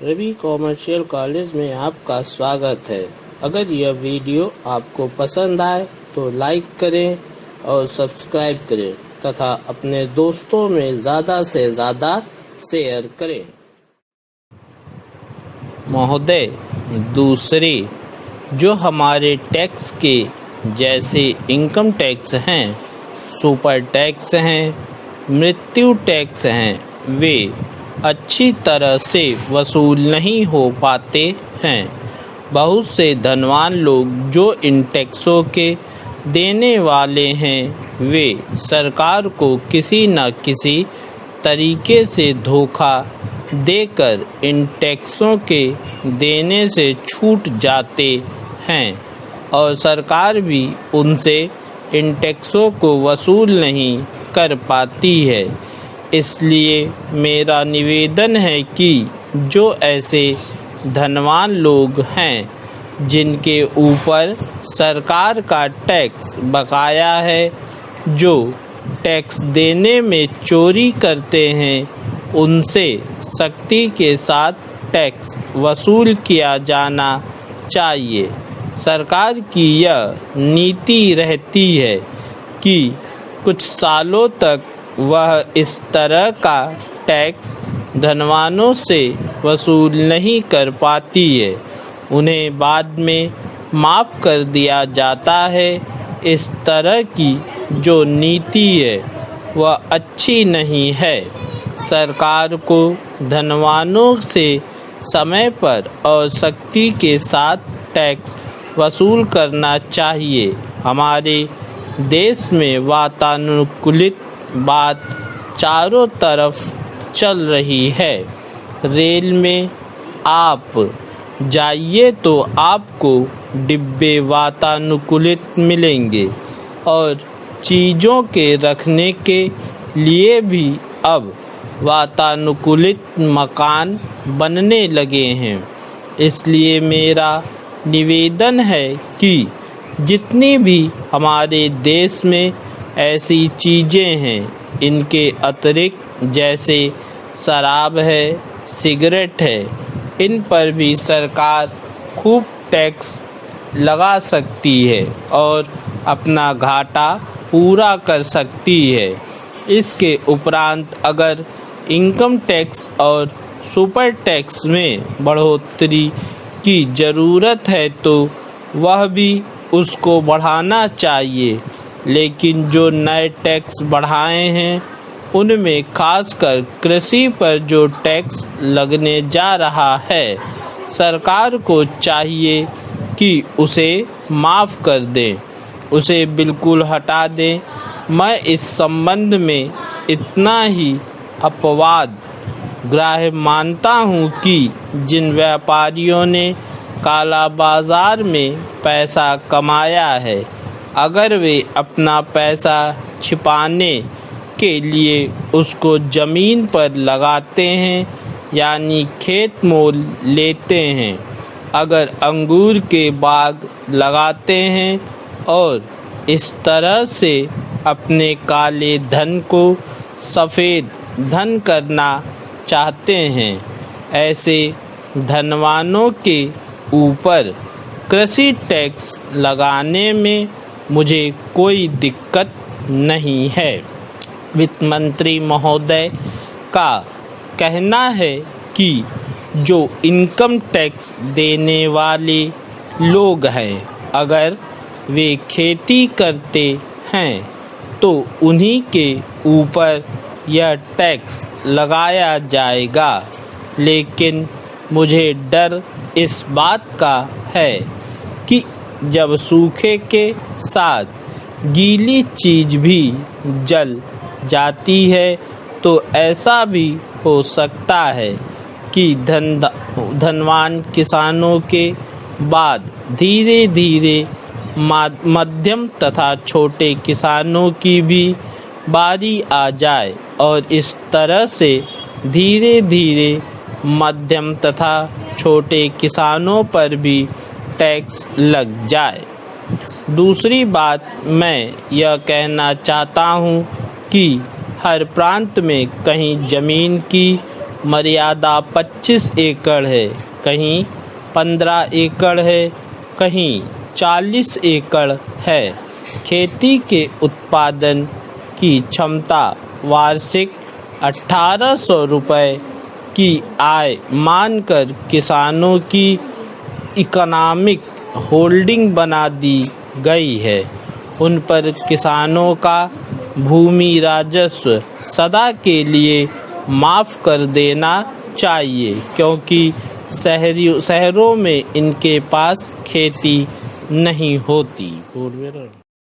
Ravi commercial college में आपका स्वागत है। अगर यह वीडियो आपको पसंद आए तो लाइक करें और सब्सक्राइब करें तथा अपने दोस्तों में ज़्यादा से ज़्यादा शेयर करें। महोदय, दूसरे जो हमारे टैक्स के जैसे इनकम टैक्स हैं, सुपर टैक्स हैं, मृत्यु टैक्स हैं, वे अच्छी तरह से वसूल नहीं हो पाते हैं। बहुत से धनवान लोग जो इन टैक्सों के देने वाले हैं, वे सरकार को किसी न किसी तरीके से धोखा देकर इन टैक्सों के देने से छूट जाते हैं और सरकार भी उनसे इन टैक्सों को वसूल नहीं कर पाती है। इसलिए मेरा निवेदन है कि जो ऐसे धनवान लोग हैं जिनके ऊपर सरकार का टैक्स बकाया है, जो टैक्स देने में चोरी करते हैं, उनसे सख्ती के साथ टैक्स वसूल किया जाना चाहिए। सरकार की यह नीति रहती है कि कुछ सालों तक वह इस तरह का टैक्स धनवानों से वसूल नहीं कर पाती है, उन्हें बाद में माफ़ कर दिया जाता है। इस तरह की जो नीति है वह अच्छी नहीं है। सरकार को धनवानों से समय पर और सख्ती के साथ टैक्स वसूल करना चाहिए। हमारे देश में वातानुकूलित बात चारों तरफ चल रही है। रेल में आप जाइए तो आपको डिब्बे वातानुकूलित मिलेंगे और चीज़ों के रखने के लिए भी अब वातानुकूलित मकान बनने लगे हैं। इसलिए मेरा निवेदन है कि जितनी भी हमारे देश में ऐसी चीज़ें हैं, इनके अतिरिक्त जैसे शराब है, सिगरेट है, इन पर भी सरकार खूब टैक्स लगा सकती है और अपना घाटा पूरा कर सकती है। इसके उपरांत अगर इनकम टैक्स और सुपर टैक्स में बढ़ोतरी की ज़रूरत है तो वह भी उसको बढ़ाना चाहिए। लेकिन जो नए टैक्स बढ़ाए हैं, उनमें खासकर कृषि पर जो टैक्स लगने जा रहा है, सरकार को चाहिए कि उसे माफ़ कर दें, उसे बिल्कुल हटा दें। मैं इस संबंध में इतना ही अपवाद ग्राह्य मानता हूँ कि जिन व्यापारियों ने काला बाजार में पैसा कमाया है, अगर वे अपना पैसा छिपाने के लिए उसको ज़मीन पर लगाते हैं, यानी खेत मोल लेते हैं, अगर अंगूर के बाग लगाते हैं और इस तरह से अपने काले धन को सफ़ेद धन करना चाहते हैं, ऐसे धनवानों के ऊपर कृषि टैक्स लगाने में मुझे कोई दिक्कत नहीं है। वित्त मंत्री महोदय का कहना है कि जो इनकम टैक्स देने वाले लोग हैं, अगर वे खेती करते हैं तो उन्हीं के ऊपर यह टैक्स लगाया जाएगा। लेकिन मुझे डर इस बात का है कि जब सूखे के साथ गीली चीज़ भी जल जाती है तो ऐसा भी हो सकता है कि धनवान किसानों के बाद धीरे धीरे मध्यम तथा छोटे किसानों की भी बारी आ जाए और इस तरह से धीरे धीरे मध्यम तथा छोटे किसानों पर भी टैक्स लग जाए। दूसरी बात मैं यह कहना चाहता हूँ कि हर प्रांत में कहीं ज़मीन की मर्यादा 25 एकड़ है, कहीं 15 एकड़ है, कहीं 40 एकड़ है। खेती के उत्पादन की क्षमता वार्षिक 1800 रुपये की आय मानकर किसानों की इकोनॉमिक होल्डिंग बना दी गई है। उन पर किसानों का भूमि राजस्व सदा के लिए माफ़ कर देना चाहिए, क्योंकि शहरों में इनके पास खेती नहीं होती।